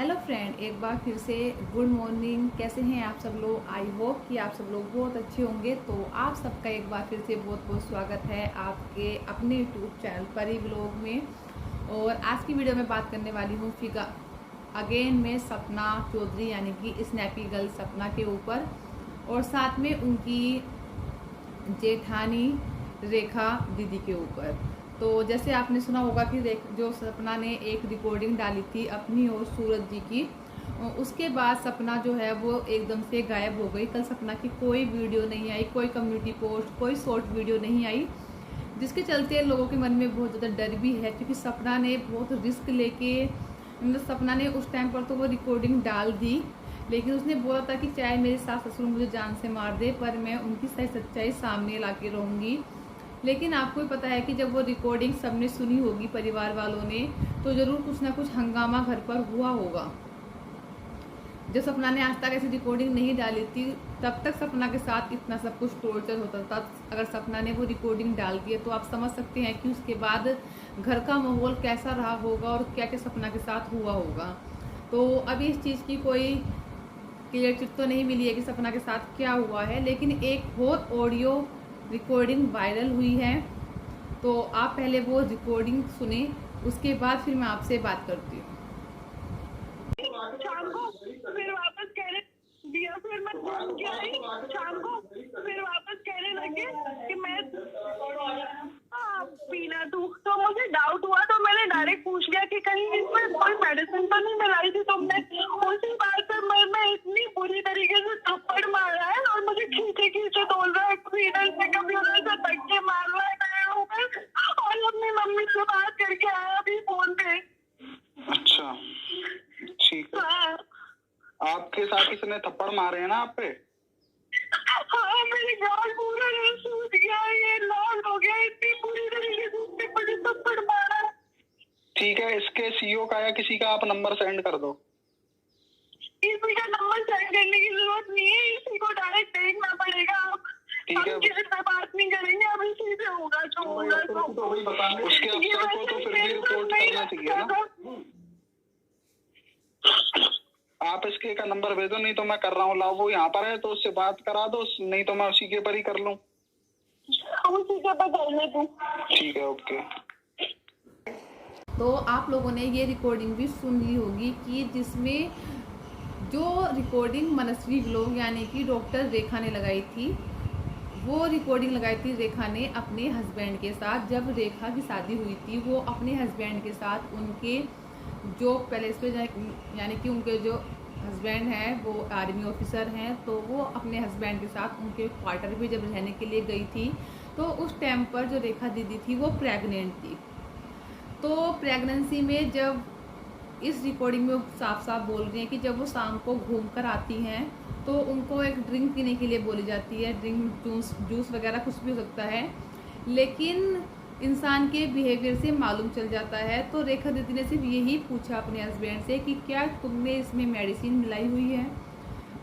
Hello friend, एक बार फिर से गुड मॉर्निंग। कैसे हैं आप सब लोग? आई होप कि आप सब लोग बहुत अच्छे होंगे। तो आप सबका एक बार फिर से बहुत बहुत स्वागत है आपके अपने यूट्यूब चैनल परी व्लॉग में। और आज की वीडियो में बात करने वाली हूँ फिगा अगेन में सपना चौधरी यानी कि स्नैपी गर्ल सपना के ऊपर, और साथ में उनकी जेठानी रेखा दीदी के ऊपर। तो जैसे आपने सुना होगा कि जो सपना ने एक रिकॉर्डिंग डाली थी अपनी और सूरज जी की, उसके बाद सपना जो है वो एकदम से गायब हो गई। कल सपना की कोई वीडियो नहीं आई, कोई कम्युनिटी पोस्ट, कोई शॉर्ट वीडियो नहीं आई, जिसके चलते लोगों के मन में बहुत ज़्यादा डर भी है। क्योंकि सपना ने बहुत रिस्क लेके, मतलब सपना ने उस टाइम पर तो वो रिकॉर्डिंग डाल दी, लेकिन उसने बोला था कि चाहे मेरे सास ससुर मुझे जान से मार दे पर मैं उनकी सही सच्चाई सामने ला के रहूँगी। लेकिन आपको भी पता है कि जब वो रिकॉर्डिंग सबने सुनी होगी परिवार वालों ने, तो ज़रूर कुछ ना कुछ हंगामा घर पर हुआ होगा। जब सपना ने आज तक ऐसी रिकॉर्डिंग नहीं डाली थी, तब तक सपना के साथ इतना सब कुछ टॉर्चर होता था। अगर सपना ने वो रिकॉर्डिंग डाल दी है तो आप समझ सकते हैं कि उसके बाद घर का माहौल कैसा रहा होगा और क्या क्या सपना के साथ हुआ होगा। तो अभी इस चीज़ की कोई क्लियर तो नहीं मिली है कि सपना के साथ क्या हुआ है, लेकिन एक और ऑडियो रिकॉर्डिंग वायरल हुई है। तो आप पहले वो रिकॉर्डिंग सुने, उसके बाद फिर मैं आपसे बात करती हूँ। शाम को फिर वापस कहने दिया, फिर मैं घूम के आई शाम को, फिर वापस कहने लगे कि मैं पीना तू। तो मुझे डाउट हुआ तो मैंने डायरेक्ट पूछ लिया कि कहीं इसमें कोई मेडिसिन तो नहीं मिलाई थी तुमने। उसी बात पर मैं इतनी बुरी तरीके से थप्पड़ मारा है और मुझे खींचे खींचे तोड़ रहा है, कभी इधर से कभी उधर से धक्के मार रहा है पैरों पे, और अपनी मम्मी से बात करके आया अभी फोन पे। अच्छा, ठीक है। हाँ, आपके साथ इसने थप्पड़ मारे हैं ना आप पे? हाँ, मेरे गाल पूरा सूज गया, ये लाल हो गया, इतनी बुरी तरीके से उसने बड़ी थप्पड़ मारा। ठीक है, इसके सीईओ का या किसी का आप नंबर सेंड कर दो। किसी का नंबर सेंड करने की जरूरत नहीं है, इसी को डायरेक्ट देखना पड़ेगा। ठीक है, हम किसी से बात नहीं करेंगे, अब इसी से होगा जो होगा। उसके अफसर को तो फिर भी रिपोर्ट करना चाहिए ना। आप इसके का नंबर भेजो, नहीं तो मैं कर रहा हूँ। लाओ, वो यहाँ पर है तो उससे बात करा दो, नहीं तो मैं उसी के पर ही कर लूँ। उसी के पर करने को। ठीक है, ओके। तो आप लोगों ने ये रिकॉर्डिंग भी सुन ली होगी कि जिसमें जो रिकॉर्डिंग मनस्वी व्लॉग यानी कि डॉक्टर रेखा ने लगाई थी, वो रिकॉर्डिंग लगाई थी रेखा ने अपने हस्बैंड के साथ। जब रेखा की शादी हुई थी, वो अपने हस्बैंड के साथ उनके जो पैलेस पे यानी कि उनके जो हस्बैंड हैं वो आर्मी ऑफिसर हैं, तो वो अपने हस्बैंड के साथ उनके क्वार्टर पे जब रहने के लिए गई थी, तो उस टाइम पर जो रेखा दीदी थी वो प्रेग्नेंट थी। तो प्रेगनेंसी में जब इस रिकॉर्डिंग में साफ साफ बोल रही हैं कि जब वो शाम को घूम कर आती हैं तो उनको एक ड्रिंक पीने के लिए बोली जाती है। ड्रिंक, जूस वगैरह कुछ भी हो सकता है, लेकिन इंसान के बिहेवियर से मालूम चल जाता है। तो रेखा दीदी ने सिर्फ यही पूछा अपने हस्बैंड से कि क्या तुमने इसमें मेडिसिन मिलाई हुई है,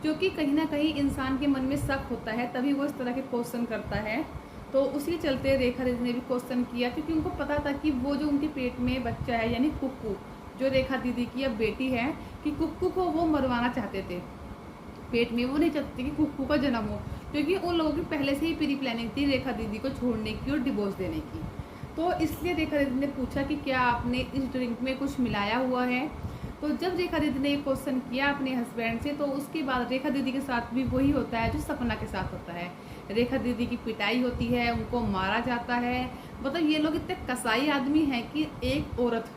क्योंकि कहीं ना कहीं इंसान के मन में शक होता है, तभी वो इस तरह के क्वेश्चन करता है। तो उसी चलते रेखा दीदी ने भी क्वेश्चन किया, क्योंकि उनको पता था कि वो जो उनके पेट में बच्चा है यानी कुक्कू, जो रेखा दीदी की अब बेटी है, कि कुक्कू को वो मरवाना चाहते थे पेट में। वो नहीं चाहते कि कुक्कू का जन्म हो, क्योंकि उन लोगों की पहले से ही प्री प्लानिंग थी रेखा दीदी को छोड़ने की और डिवोर्स देने की। तो इसलिए रेखा दीदी ने पूछा कि क्या आपने इस ड्रिंक में कुछ मिलाया हुआ है। तो जब रेखा दीदी ने ये क्वेश्चन किया अपने हस्बैंड से, तो उसके बाद रेखा दीदी के साथ भी वही होता है जो सपना के साथ होता है। रेखा दीदी की पिटाई होती है, उनको मारा जाता है। मतलब ये लोग इतने कसाई आदमी हैं कि एक औरत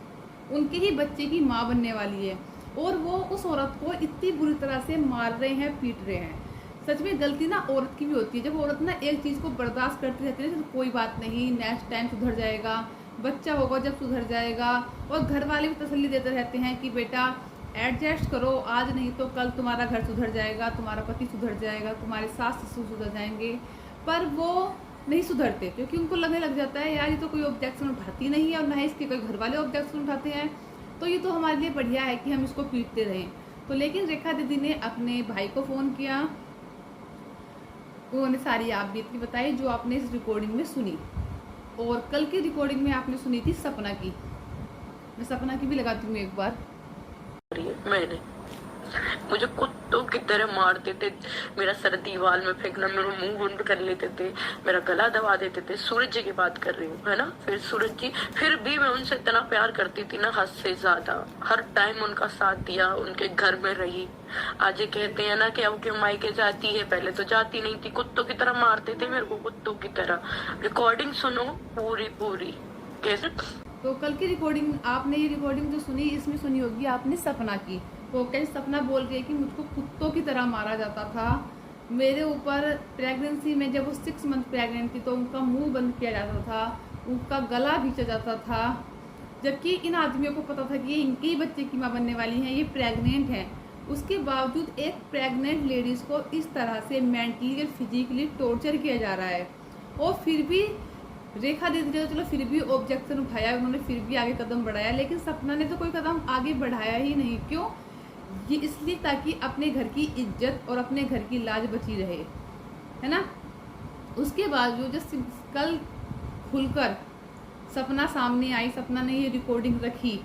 उनके ही बच्चे की माँ बनने वाली है और वो उस औरत को इतनी बुरी तरह से मार रहे हैं, पीट रहे हैं। सच में गलती ना औरत की भी होती है। जब औरत ना एक चीज़ को बर्दाश्त करती रहती है तो कोई बात नहीं, नेक्स्ट टाइम सुधर जाएगा, बच्चा होगा जब सुधर जाएगा। और घर वाले भी तसल्ली देते रहते हैं कि बेटा एडजस्ट करो, आज नहीं तो कल तुम्हारा घर सुधर जाएगा, तुम्हारा पति सुधर जाएगा, तुम्हारे सास ससुर सुधर जाएंगे। पर वो नहीं सुधरते, क्योंकि उनको लगने लग जाता है यार ये तो कोई ऑब्जेक्शन उठाती नहीं है और ना ही इसके कोई घर वाले ऑब्जेक्शन उठाते हैं, तो ये तो हमारे लिए बढ़िया है कि हम इसको पीटते रहें। तो लेकिन रेखा दीदी ने अपने भाई को फ़ोन किया, उन्होंने सारी आप बीती बताई जो आपने इस रिकॉर्डिंग में सुनी। और कल की रिकॉर्डिंग में आपने सुनी थी सपना की। मैं सपना की भी लगाती हूँ एक बार। रही है। मैंने मुझे कुत्तों की तरह मारते थे, मेरा सर दीवार में फेंकना, मेरा मुंह बंद कर लेते थे, मेरा गला दबा देते थे। सूरज जी की बात कर रही हूँ, है ना। फिर सूरज जी, फिर भी मैं उनसे इतना प्यार करती थी ना, हद से ज्यादा। हर टाइम उनका साथ दिया, उनके घर में रही। आज ये कहते हैं ना कि अब क्यों मायके जाती है, पहले तो जाती नहीं थी। कुत्तों की तरह मारते थे मेरे को, कुत्तों की तरह। रिकॉर्डिंग सुनो पूरी पूरी। कैसे तो कल की रिकॉर्डिंग, आपने ये रिकॉर्डिंग जो सुनी, इसमें सुनी होगी आपने सपना की। तो कैसे सपना बोल रही है कि मुझको कुत्तों की तरह मारा जाता था मेरे ऊपर। प्रेगनेंसी में जब वो 6 मंथ प्रेग्नेंट थी तो उनका मुंह बंद किया जाता था, उनका गला खींचा जाता था, जबकि इन आदमियों को पता था कि ये इनके ही बच्चे की माँ बनने वाली हैं, ये प्रेग्नेंट हैं। उसके बावजूद एक प्रेग्नेंट लेडीज़ को इस तरह से मेंटली और फिजिकली टॉर्चर किया जा रहा है। और फिर भी रेखा दीदी ने तो चलो फिर भी ऑब्जेक्शन उठाया, उन्होंने फिर भी आगे कदम बढ़ाया, लेकिन सपना ने तो कोई कदम आगे बढ़ाया ही नहीं। क्यों? ये इसलिए ताकि अपने घर की इज्जत और अपने घर की लाज बची रहे, है ना। उसके बावजूद जब कल खुलकर सपना सामने आई, सपना ने ये रिकॉर्डिंग रखी,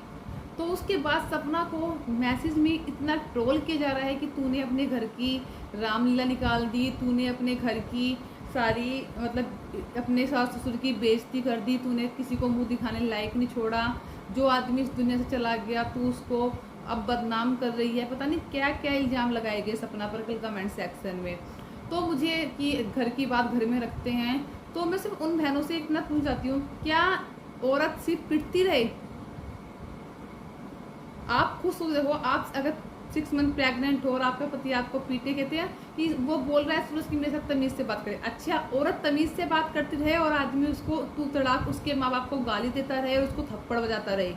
तो उसके बाद सपना को मैसेज में इतना ट्रोल किया जा रहा है कि तूने अपने घर की रामलीला निकाल दी, तूने अपने घर की सारी मतलब अपने सास ससुर की बेइज्जती कर दी, तूने किसी को मुंह दिखाने लायक नहीं छोड़ा, जो आदमी इस दुनिया से चला गया तू उसको अब बदनाम कर रही है। पता नहीं क्या क्या इल्ज़ाम लगाए गए सपना पर कल कमेंट सेक्शन में। तो मुझे कि घर की बात घर में रखते हैं, तो मैं सिर्फ उन बहनों से इतना पूछ जाती हूँ, क्या औरत सिर्फ पिटती रहे? आप खुद सोच देखो, आप अगर 6 मंथ प्रेग्नेंट हो और आपका पति आपको पीटे, कहते हैं कि वो बोल रहा है सूरज की मेरे साथ तमीज़ से बात करे। अच्छा, औरत तमीज़ से बात करती रहे और आदमी उसको तू तड़ाक उसके माँ बाप को गाली देता रहे और उसको थप्पड़ बजाता रहे।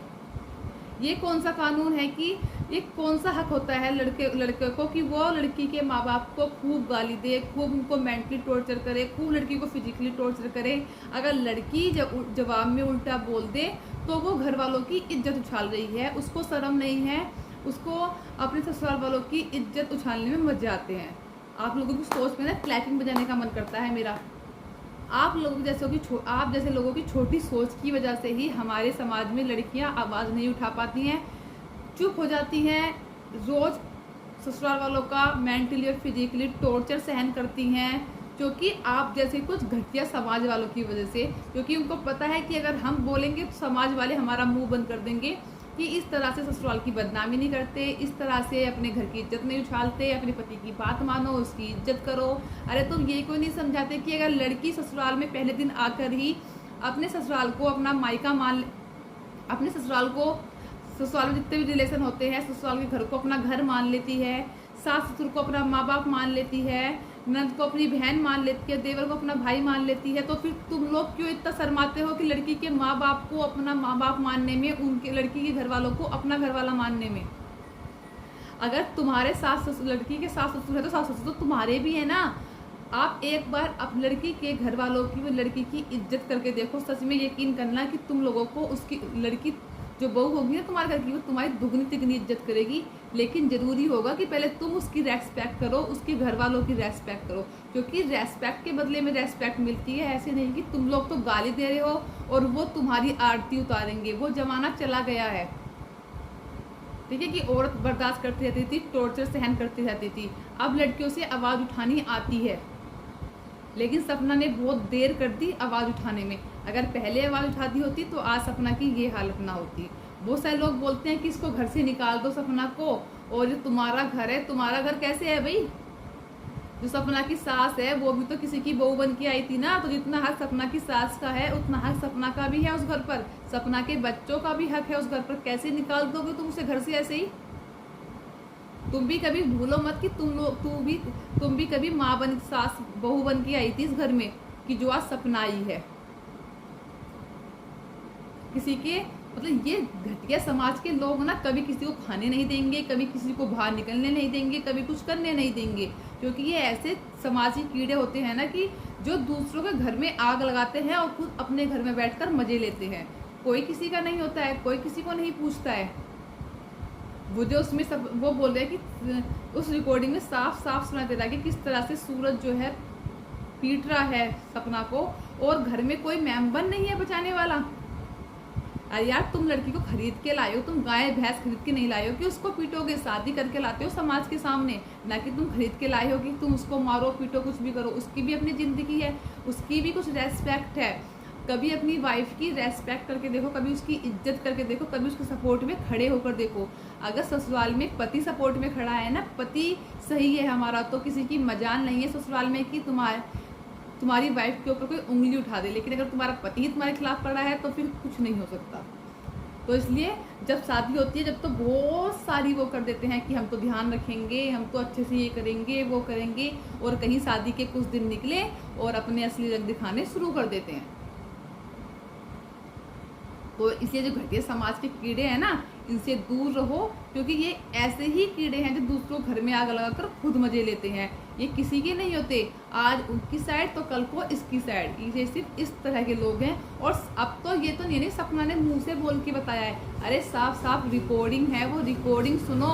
ये कौन सा कानून है कि ये कौन सा हक होता है लड़के को कि वो लड़की के माँ बाप को खूब गाली दे, खूब उनको मेंटली टॉर्चर करे, खूब लड़की को फिजिकली टॉर्चर करे। अगर लड़की जवाब में उल्टा बोल दे तो वो घर वालों की इज्जत उछाल रही है, उसको शर्म नहीं है, उसको अपने ससुराल वालों की इज्जत उछालने में मजे आते हैं। आप लोगों की सोच में ना क्लैपिंग बजाने का मन करता है मेरा। आप जैसे लोगों की छोटी सोच की वजह से ही हमारे समाज में लड़कियां आवाज़ नहीं उठा पाती हैं, चुप हो जाती हैं, रोज़ ससुराल वालों का मेंटली और फिजिकली टॉर्चर सहन करती हैं, क्योंकि आप जैसे कुछ घटिया समाज वालों की वजह से, क्योंकि उनको पता है कि अगर हम बोलेंगे तो समाज वाले हमारा मुंह बंद कर देंगे कि इस तरह से ससुराल की बदनामी नहीं करते, इस तरह से अपने घर की इज्जत नहीं उछालते, अपने पति की बात मानो, उसकी इज्जत करो। अरे तुम ये क्यों नहीं समझाते कि अगर लड़की ससुराल में पहले दिन आकर ही अपने ससुराल को अपना मायका मान, अपने ससुराल में जितने भी रिलेशन होते हैं, ससुराल के घर को अपना घर मान लेती है, सास ससुर को अपना माँ बाप मान लेती है, नंद को अपनी बहन मान लेती है, देवर को अपना भाई मान लेती है, तो फिर तुम लोग क्यों इतना शर्माते हो कि लड़की के माँ बाप को अपना माँ बाप मानने में, उनके लड़की के घर वालों को अपना घर वाला मानने में? अगर तुम्हारे लड़की के सास ससुर है तो सास ससुर तो तुम्हारे भी है ना। आप एक बार अब लड़की के घर वालों की, वो लड़की की इज्जत करके देखो, सच में यकीन करना कि तुम लोगों को उसकी लड़की जो बहू होगी ना तुम्हारे घर की, वो तुम्हारी दुगनी तिगनी इज्जत करेगी। लेकिन ज़रूरी होगा कि पहले तुम उसकी रेस्पेक्ट करो, उसके घर वालों की रेस्पेक्ट करो, क्योंकि रेस्पेक्ट के बदले में रेस्पेक्ट मिलती है। ऐसे नहीं कि तुम लोग तो गाली दे रहे हो और वो तुम्हारी आरती उतारेंगे। वो ज़माना चला गया है, ठीक है, कि औरत बर्दाश्त करती रहती थी, टॉर्चर सहन करती रहती थी। अब लड़कियों से आवाज़ उठानी आती है, लेकिन सपना ने बहुत देर कर दी आवाज़ उठाने में। अगर पहले आवाज़ उठाती होती तो आज सपना की ये हालत ना होती। बहुत सारे लोग बोलते हैं कि इसको घर से निकाल दो सपना को, और जो तुम्हारा घर है, तुम्हारा घर कैसे है भाई? जो सपना की सास है वो भी तो किसी की बहू बन के आई थी ना, तो जितना हक सपना की सास का है उतना हक सपना का भी है उस घर पर, सपना के बच्चों का भी हक है उस घर पर। कैसे निकाल दोगे तुम उसे घर से ऐसे ही? तुम भी कभी भूलो मत कि तुम भी कभी माँ बन, सास बहू बन के आई थी इस घर में, कि जो आज सपना आई है। किसी के मतलब ये घटिया समाज के लोग ना कभी किसी को खाने नहीं देंगे, कभी किसी को बाहर निकलने नहीं देंगे, कभी कुछ करने नहीं देंगे, क्योंकि ये ऐसे समाजी कीड़े होते हैं ना कि जो दूसरों के घर में आग लगाते हैं और खुद अपने घर में बैठकर मजे लेते हैं। कोई किसी का नहीं होता है, कोई किसी को नहीं पूछता है। वो जो उसमें सब वो बोल रहे हैं कि उस रिकॉर्डिंग में साफ साफ सुनाई दे रहा है कि किस तरह से सूरज जो है पीट रहा है सपना को, और घर में कोई मेंबर नहीं है बचाने वाला। अरे यार तुम लड़की को खरीद के लाए हो, तुम गाय भैंस खरीद के नहीं लाए हो कि उसको पीटोगे, शादी करके लाते हो समाज के सामने, ना कि तुम खरीद के लाए हो कि तुम उसको मारो पीटो कुछ भी करो। उसकी भी अपनी ज़िंदगी है, उसकी भी कुछ रेस्पेक्ट है। कभी अपनी वाइफ की रेस्पेक्ट करके देखो, कभी उसकी इज्जत करके देखो, कभी उसके सपोर्ट में खड़े होकर देखो। अगर ससुराल में पति सपोर्ट में खड़ा है ना, पति सही है हमारा, तो किसी की मजाल नहीं है ससुराल में कि तुम्हारी वाइफ के ऊपर कोई उंगली उठा दे। लेकिन अगर तुम्हारा पति ही तुम्हारे खिलाफ खड़ा है तो फिर कुछ नहीं हो सकता। तो इसलिए जब शादी होती है, जब तो बहुत सारी वो कर देते हैं कि हम तो ध्यान रखेंगे, हम तो अच्छे से ये करेंगे वो करेंगे, और कहीं शादी के कुछ दिन निकले और अपने असली रंग दिखाने शुरू कर देते हैं। तो इसलिए जो घटिया समाज के कीड़े हैं ना, इनसे दूर रहो, क्योंकि ये ऐसे ही कीड़े हैं जो दूसरों घर में आग लगाकर खुद मजे लेते हैं। ये किसी के नहीं होते, आज उनकी साइड तो कल को इसकी साइड, ये सिर्फ इस तरह के लोग हैं। और अब तो ये तो नहीं सपना ने मुंह से बोल के बताया है, अरे साफ साफ रिकॉर्डिंग है, वो रिकॉर्डिंग सुनो।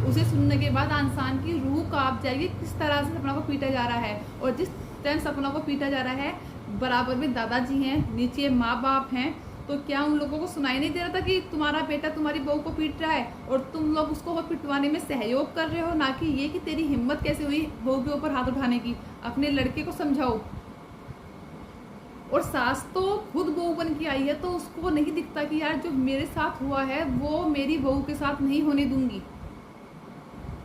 उसे सुनने के बाद इंसान की रूह कांप जाएगी, किस तरह से सपना को पीटा जा रहा है। और जिस टाइम सपना को पीटा जा रहा है, बराबर में दादाजी हैं, नीचे माँ बाप हैं, तो क्या उन लोगों को सुनाई नहीं दे रहा था कि तुम्हारा बेटा तुम्हारी बहू को पीट रहा है और तुम लोग उसको पिटवाने में सहयोग कर रहे हो? ना कि ये कि तेरी हिम्मत कैसे हुई बहू के ऊपर हाथ उठाने की। अपने लड़के को समझाओ। और सास तो खुद बहू बन के आई है, तो उसको नहीं दिखता कि यार जो मेरे साथ हुआ है वो मेरी बहू के साथ नहीं होने दूंगी।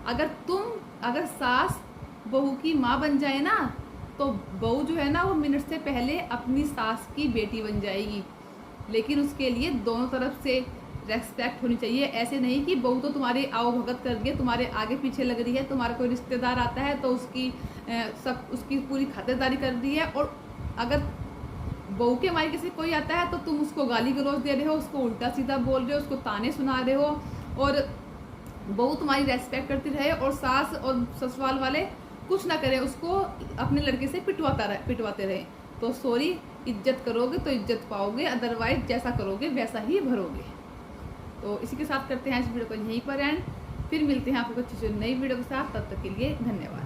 अगर सास बहू की माँ बन जाए ना, तो बहू जो है ना वो मिनट से पहले अपनी सास की बेटी बन जाएगी। लेकिन उसके लिए दोनों तरफ से रेस्पेक्ट होनी चाहिए। ऐसे नहीं कि बहू तो तुम्हारी आओ भगत कर रही है, तुम्हारे आगे पीछे लग रही है, तुम्हारा कोई रिश्तेदार आता है तो उसकी पूरी खातिरदारी कर रही है, और अगर बहू के मायके से कोई आता है तो तुम उसको गाली गलौज दे रहे हो, उसको उल्टा सीधा बोल रहे हो, उसको ताने सुना रहे हो, और बहू तुम्हारी रेस्पेक्ट करती रहे और सास और ससुराल वाले कुछ ना करें, उसको अपने लड़के से पिटवाते रहे। तो सॉरी, इज्जत करोगे तो इज्जत पाओगे, अदरवाइज जैसा करोगे वैसा ही भरोगे। तो इसी के साथ करते हैं इस वीडियो को यहीं पर एंड, फिर मिलते हैं आपको कुछ नई वीडियो के साथ। तब तक के लिए धन्यवाद।